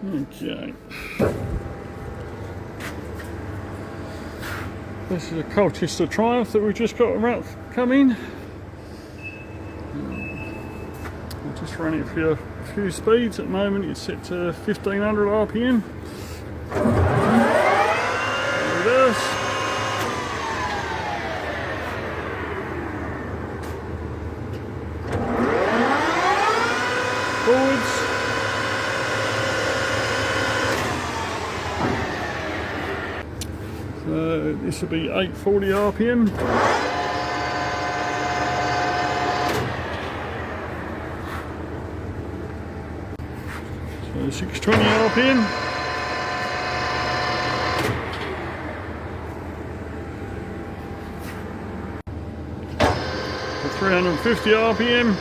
Okay. This is a Colchester Triumph that we just got about come in. I'll just run it for a few speeds. At the moment it's set to 1500 RPM. Reverse. Forwards. This will be 840 RPM. So 620 RPM. For 350 RPM. You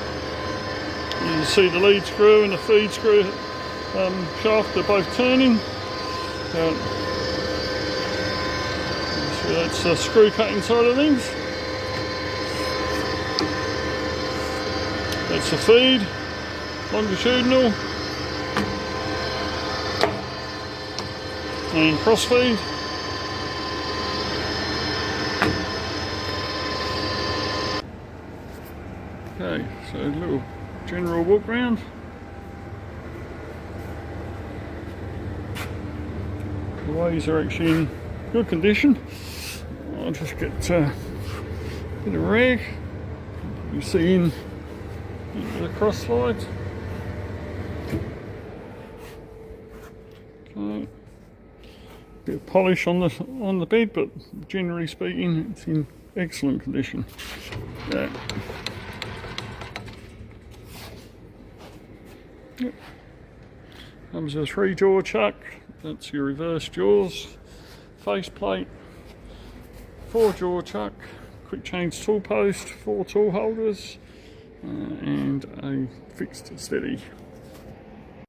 can see the lead screw and the feed screw shaft are both turning. So that's the screw cutting side of things. That's the feed, longitudinal and cross feed. Okay, so a little general walk round. The ways are actually in good condition. I'll just get a bit of rag. You see into the cross slides. Okay. Bit of polish on the bed, but generally speaking, it's in excellent condition. Yeah. Yep. Comes with a 3-jaw chuck. That's your reverse jaws. Faceplate. 4-jaw chuck, quick change tool post, 4 tool holders, and a fixed steady.